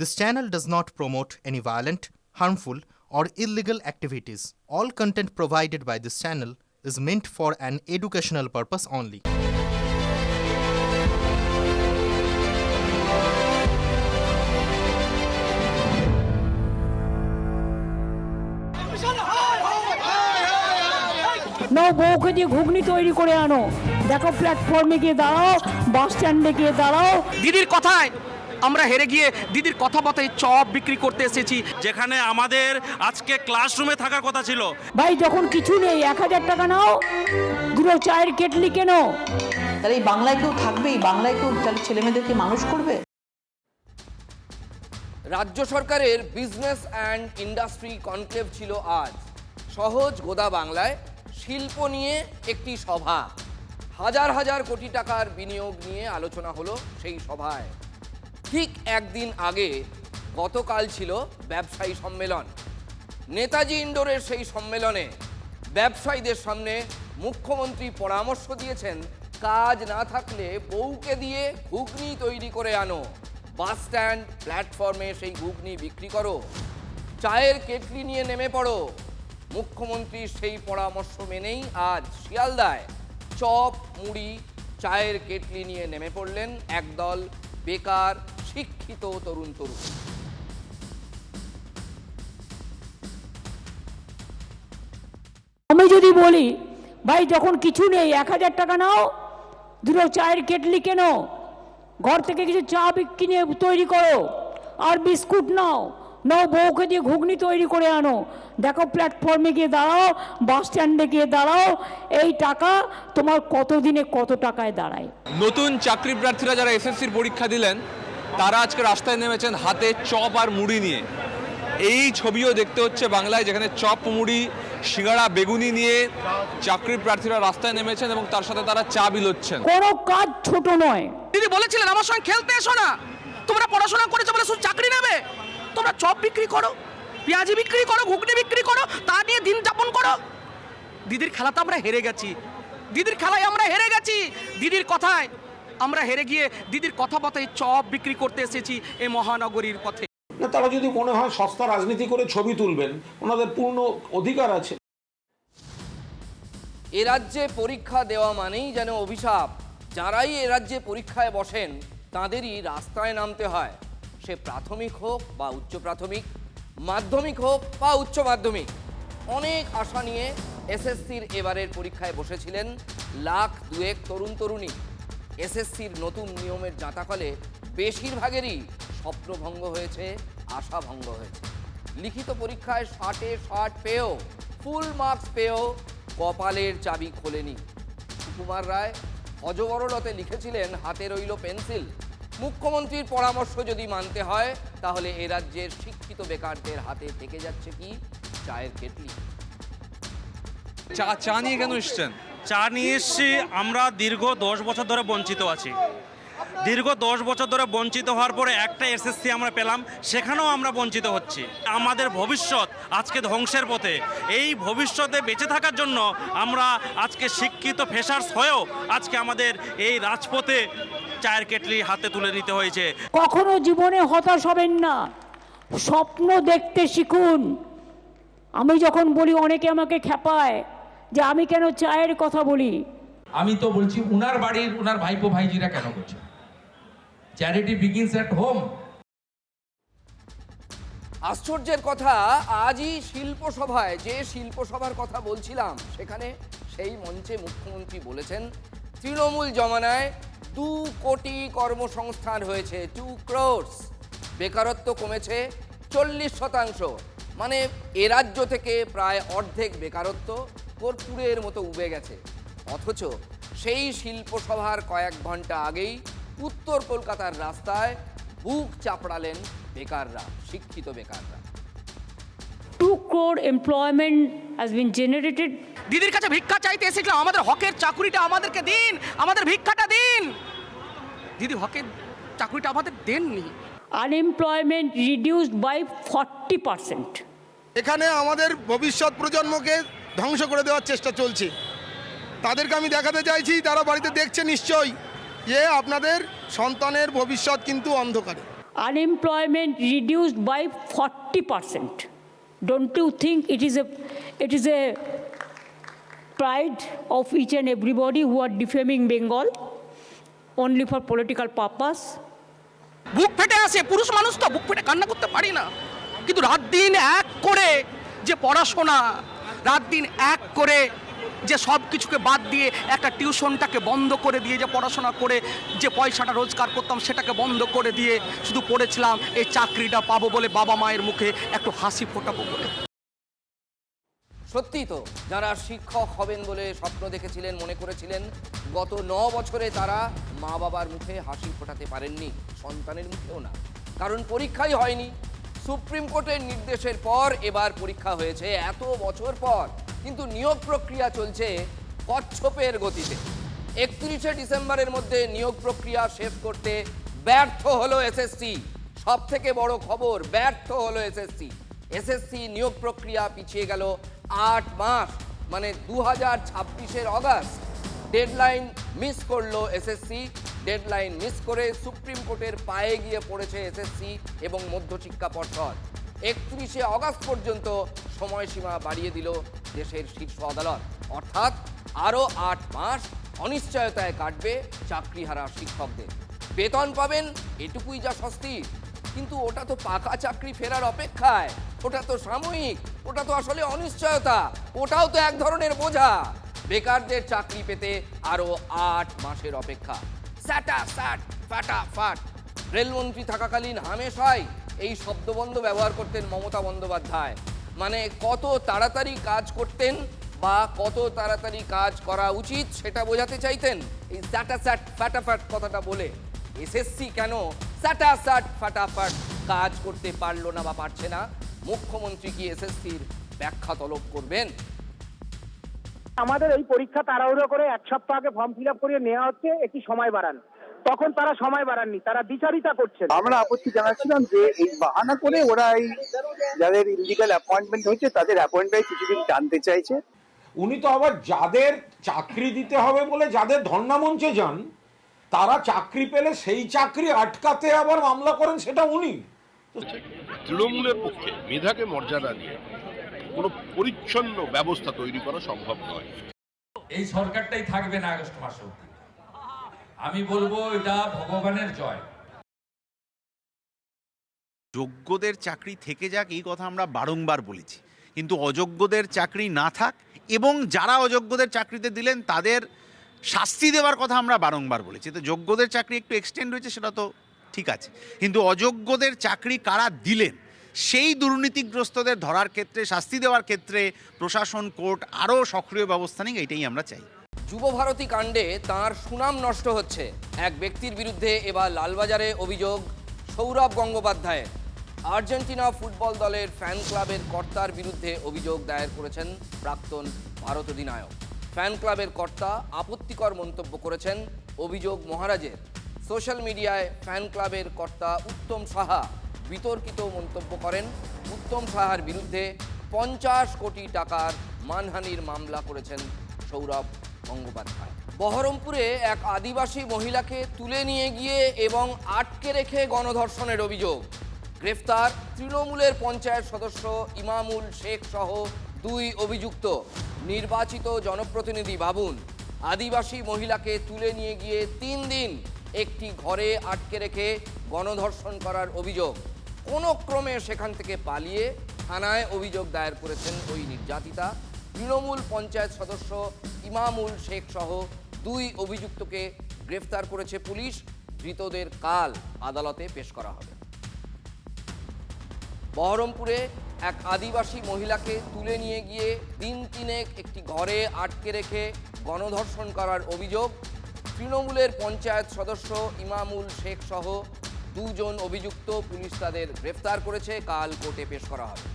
This channel does not promote any violent, harmful, or illegal activities. All content provided by this channel is meant for an educational purpose only. নাও বউকে দিয়ে ঘুগনি তৈরি করে আনো, দেখো প্ল্যাটফর্মে গিয়ে দাঁড়াও, বাস স্ট্যান্ডে গিয়ে দাঁড়াও। দিদির কথায় আমরা হেরে গিয়ে দিদির কথা মতে চপ বিক্রি করতে এসেছি, যেখানে আমাদের আজকে ক্লাসরুমে থাকার কথা ছিল। ভাই যখন কিছু নেই 1000 টাকা নাও, দুটো চায়ের কেটলি কেন। তাহলে এই বাংলায় কেউ থাকবে, এই বাংলায় কেউ তাহলে ছেলেমেয়েদেরকে মানুষ করবে। রাজ্য সরকারের বিজনেস অ্যান্ড ইন্ডাস্ট্রি কনক্লেভ ছিল আজ। সহজ গোদা বাংলায় শিল্প নিয়ে একটি সভা, হাজার হাজার কোটি টাকার বিনিয়োগ নিয়ে আলোচনা হলো সেই সভায়। ঠিক একদিন আগে গতকাল ছিল ব্যবসায়ী সম্মেলন। নেতাজি ইন্ডোরের সেই সম্মেলনে ব্যবসায়ীদের সামনে মুখ্যমন্ত্রী পরামর্শ দিয়েছেন, কাজ না থাকলে বউকে দিয়ে ঘুগনি তৈরি করে আনো, বাস স্ট্যান্ড প্ল্যাটফর্মে সেই ঘুগনি বিক্রি করো, চায়ের কেটলি নিয়ে নেমে পড়ো। মুখ্যমন্ত্রীর সেই পরামর্শ মেনেই আজ শিয়ালদায় চপ, মুড়ি, চায়ের কেটলি নিয়ে নেমে পড়লেন একদল বেকার শিক্ষিত তরুণ। আমি যদি বলি ভাই যখন কিছু নেই 1000 টাকা নাও, দুটো চায়ের কেটলি কেন, ঘর থেকে কিছু চা কিনে তৈরি করো, আর বিস্কুট নাও, নাও বউকে দিয়ে ঘুগনি তৈরি করে আনো, দেখো প্ল্যাটফর্মে গিয়ে দাঁড়াও, বাস স্ট্যান্ডে গিয়ে দাঁড়াও। এই টাকা তোমার কত দিনে কত টাকায় দাঁড়ায়। নতুন চাকরি প্রার্থীরা যারা এসএসসির পরীক্ষা দিলেন তারা আজকে রাস্তায় নেমেছেন হাতে চপ আর মুড়ি নিয়ে। এই ছবিও দেখতে হচ্ছে বাংলায়, যেখানে চপ, মুড়ি, সিঙ্গাড়া, বেগুনি নিয়ে চাকরি প্রার্থীরা রাস্তায় নেমেছেন এবং তার সাথে তারা চা বিলোচ্ছেন। কোনো কাজ ছোট নয়। দিদি বলেছিলেন আমার সঙ্গে খেলতে এসো না, তোমরা পড়াশোনা করেছো বলে শুধু চাকরি নেবে। তোমরা চপ বিক্রি করো, পেঁয়াজি বিক্রি করো, ঘুগনি বিক্রি করো, তা নিয়ে দিন যাপন করো। দিদির খেলাতে আমরা হেরে গেছি, দিদির খেলায় আমরা হেরে গেছি। দিদির কথায় আমরা হেরে গিয়ে দিদির কথা মতে চপ বিক্রি করতে এসেছি এই মহানগরীর পথে। না, তারা যদি মনে হয় সস্তা রাজনীতি করে ছবি তুলবেন, ওনাদের পূর্ণ অধিকার আছে। এ রাজ্যে পরীক্ষা দেওয়া মানেই যেন অভিশাপ। যারাই এ রাজ্যে পরীক্ষায় বসেন তাদেরই রাস্তায় নামতে হয়, সে প্রাথমিক হোক বা উচ্চ প্রাথমিক, মাধ্যমিক হোক বা উচ্চ মাধ্যমিক। অনেক আশা নিয়ে এসএসসির এবারের পরীক্ষায় বসেছিলেন 1,02,000 তরুণ তরুণী। এসএসসির নতুন নিয়মের জাঁতাকলে বেশিরভাগেরই স্বপ্নভঙ্গ হয়েছে, আশাভঙ্গ হয়েছে। লিখিত পরীক্ষায় 60-এ 60 পেয়েও, ফুল মার্কস পেয়েও কপালের চাবি খোলেনি। সুকুমার রায় অজবরলতে লিখেছিলেন, হাতে রইল পেন্সিল। মুখ্যমন্ত্রীর পরামর্শ যদি মানতে হয় তাহলে এ রাজ্যের শিক্ষিত বেকারদের হাতে থেকে যাচ্ছে কি চায়ের কেটলি। চা নিয়ে কেন এসছেন? চা নিয়ে এসছি, আমরা দীর্ঘ 10 বছর ধরে বঞ্চিত আছি। দীর্ঘ 10 বছর ধরে বঞ্চিত হওয়ার পরে একটা এসএসসি আমরা পেলাম, সেখানেও আমরা বঞ্চিত হচ্ছি। আমাদের ভবিষ্যৎ আজকে ধ্বংসের পথে। এই ভবিষ্যতে বেঁচে থাকার জন্য আমরা আজকে শিক্ষিত ফ্রেশার্স হয়েও আজকে আমাদের এই রাজপথে চায়ের কেটলি হাতে তুলে নিতে হয়েছে। কখনো জীবনে হতাশ হবেন না, স্বপ্ন দেখতে শিখুন। আমি যখন বলি অনেকে আমাকে খেপায় যে আমি কেন চায়ের কথা বলি। আমি তো বলছি উনার বাড়ির উনার ভাইপো ভাইজিরা কেন করছে? Charity begins at home. আশ্চর্যের কথা, আজই শিল্পসভায়, যে শিল্পসভার কথা বলছিলাম, সেখানে সেই মঞ্চে মুখ্যমন্ত্রী বলেছেন তৃণমূল জমানায় 2 কোটি কর্মসংস্থান হয়েছে, 2 crores। বেকারত্ব কমেছে 40%। মানে এ রাজ্য থেকে প্রায় অর্ধেক বেকারত্ব কর্পূরের মতো উবে গেছে। অথচ সেই শিল্পসভার কয়েক ঘন্টা আগেই উত্তর কলকাতার রাস্তায় বুক চাপড়ালেন বেকাররা, শিক্ষিত বেকাররা। 2 crore employment has been generated. দিদির কাছে ভিক্ষা চাইতে এসেছিলাম, আমাদের হকের চাকুরিটা আমাদেরকে দিন, আমাদের ভিক্ষাটা দিন। দিদি হকের চাকুরিটা আমাদের দেননি। Unemployment reduced by 40%. এখানে আমাদের ভবিষ্যৎ প্রজন্মকে ধ্বংস করে দেওয়ার চেষ্টা চলছে। তাদেরকে আমি দেখাতে চাইছি, তারা বাড়িতে দেখছে নিশ্চয়ই, যে আপনাদের সন্তানের ভবিষ্যৎ কিন্তু অন্ধকারে। unemployment reduced by 40%. Don't you think it is a pride of each and everybody who are defaming Bengal only for political purpose? বুক ফেটে আসে, পুরুষ মানুষ তো বুক ফেটে কান্না করতে পারি না, কিন্তু রাত দিন এক করে যে পড়াশোনা, রাত দিন এক করে যে সব কিছুকে বাদ দিয়ে একটা টিউশনটাকে বন্ধ করে দিয়ে যে পড়াশোনা করে যে পয়সাটা রোজগার করতাম সেটাকে বন্ধ করে দিয়ে শুধু পড়েছিলাম এই চাকরিটা পাবো বলে, বাবা মায়ের মুখে একটু হাসি ফোটাবো বলে। সত্যি তো, যারা শিক্ষক হবেন বলে স্বপ্ন দেখেছিলেন, মনে করেছিলেন, গত 9 বছরে তারা মা বাবার মুখে হাসি ফোটাতে পারেননি, সন্তানের মুখেও না, কারণ পরীক্ষাই হয়নি। সুপ্রিম কোর্টের নির্দেশের পর এবার পরীক্ষা হয়েছে এত বছর পর, কিন্তু নিয়োগ প্রক্রিয়া চলছে কচ্ছপের গতিতে। 31শে ডিসেম্বরের মধ্যে নিয়োগ প্রক্রিয়া শেষ করতে ব্যর্থ হলো এসএসসি। সব থেকে বড় খবর, ব্যর্থ হলো এসএসসি। এসএসসি নিয়োগ প্রক্রিয়া পিছিয়ে গেল 8 মাস, মানে 2026-এর অগাস্ট। ডেডলাইন মিস করলো এসএসসি। ডেডলাইন মিস করে সুপ্রিম কোর্টের পায়ে গিয়ে পড়েছে এসএসসি এবং মধ্যশিক্ষা পর্ষদ। 31শে অগাস্ট পর্যন্ত সময়সীমা বাড়িয়ে দিল দেশের শীর্ষ আদালত। অর্থাৎ আরও 8 মাস অনিশ্চয়তায় কাটবে চাকরিহারা শিক্ষকদের। বেতন পাবেন, এটুকুই যা স্বস্তি, কিন্তু ওটা তো পাকা চাকরি ফেরার অপেক্ষায়, ওটা তো সাময়িক, ওটা তো আসলে অনিশ্চয়তা, ওটাও তো এক ধরনের বোঝা। বেকারদের চাকরি পেতে আরও 8 মাসের অপেক্ষা। স্যাটা স্যাট ফাটা ফাট। রেলমন্ত্রী থাকাকালীন হামেশাই এই শব্দবন্ধ ব্যবহার করতেন মমতা বন্দ্যোপাধ্যায়, মানে কত তাড়াতাড়ি কাজ করতেন বা কত তাড়াতাড়ি কাজ করা উচিত সেটা বোঝাতে চাইতেন এই স্যাটা স্যাট ফাটাফাট কথাটা বলে। এসএসসি কেন স্যাটা স্যাট ফাটাফাট কাজ করতে পারলো না বা পারছে না? মুখ্যমন্ত্রী কি এসএসসির ব্যাখ্যা তলব করবেন? আমাদের এই পরীক্ষা তাড়াহুড়ো করে 1 সপ্তাহ আগে ফর্ম ফিল আপ করিয়ে নেওয়া হচ্ছে, একটি সময় বাড়ান। তখন তারা সময় বাড়াননি, তারা বিচারিতা করছেন। আমরা আপত্তি জানাচ্ছিলাম যে এই বাহানা করে ওরা এই যাদের ইলিগাল অ্যাপয়েন্টমেন্ট হয়েছে তাদের অ্যাপয়েন্টমেন্ট কিছুদিন টানতে চাইছে। উনি তো আবার যাদের চাকরি দিতে হবে বলে যাদের ধর্ণা মঞ্চে যান, তারা চাকরি পেলে সেই চাকরি আটকাতে আবার মামলা করেন, সেটা উনি। তৃণমূলের পক্ষে মেধাকে মর্যাদা দিয়ে কোনো পরিচ্ছন্ন ব্যবস্থা তৈরি করা সম্ভব নয়। এই সরকারটাই থাকবে না আগস্ট মাসে অবধি। আমি বলবো এটা ভগবানের জয়। যোগ্যদের চাকরি থেকে যাক এই কথা আমরা বারংবার বলেছি, কিন্তু অযোগ্যদের চাকরি না থাক এবং যারা অযোগ্যদের চাকরিতে দিলেন তাদের শাস্তি দেওয়ার কথা আমরা বারংবার বলেছি। তো যোগ্যদের চাকরি একটু এক্সটেন্ড হয়েছে সেটা তো ঠিক আছে, কিন্তু অযোগ্যদের চাকরি কারা দিলেন সেই দুর্নীতিগ্রস্তদের ধরার ক্ষেত্রে, শাস্তি দেওয়ার ক্ষেত্রে প্রশাসন, কোর্ট আরও সক্রিয় ব্যবস্থা নিক, এটাই আমরা চাই। যুবভারতী কাণ্ডে তার সুনাম নষ্ট হচ্ছে। এক ব্যক্তির বিরুদ্ধে এবার লালবাজারে অভিযোগ সৌরভ গঙ্গোপাধ্যায়ের। আর্জেন্টিনা ফুটবল দলের ফ্যান ক্লাবের কর্তার বিরুদ্ধে অভিযোগ দায়ের করেছেন প্রাক্তন ভারত অধিনায়ক। ফ্যান ক্লাবের কর্তা আপত্তিকর মন্তব্য করেছেন অভিযোগ মহারাজের। সোশ্যাল মিডিয়ায় ফ্যান ক্লাবের কর্তা উত্তম সাহা বিতর্কিত মন্তব্য করেন। উত্তম সাহার বিরুদ্ধে 50 কোটি টাকার মানহানির মামলা করেছেন সৌরভ গঙ্গোপাধ্যায়। বহরমপুরে এক আদিবাসী মহিলাকে তুলে নিয়ে গিয়ে এবং আটকে রেখে গণধর্ষণের অভিযোগ। গ্রেফতার তৃণমূলের পঞ্চায়েত সদস্য ইমামুল শেখ সহ 2 অভিযুক্ত। নির্বাচিত জনপ্রতিনিধি ভাবুন, আদিবাসী মহিলাকে তুলে নিয়ে গিয়ে 3 দিন একটি ঘরে আটকে রেখে গণধর্ষণ করার অভিযোগ। কোনো ক্রমে সেখান থেকে পালিয়ে থানায় অভিযোগ দায়ের করেছেন ওই নির্যাতিতা। তৃণমূল পঞ্চায়েত সদস্য ইমামুল শেখ সহ 2 অভিযুক্তকে গ্রেফতার করেছে পুলিশ। ধৃতদের কাল আদালতে পেশ করা হবে। বহরমপুরে এক আদিবাসী মহিলাকে তুলে নিয়ে গিয়ে 3 দিনে একটি ঘরে আটকে রেখে গণধর্ষণ করার অভিযোগ। তৃণমূলের পঞ্চায়েত সদস্য ইমামুল শেখ সহ 2 জন অভিযুক্ত, পুলিশ তাদের গ্রেফতার করেছে, কাল কোর্টে পেশ করা হবে।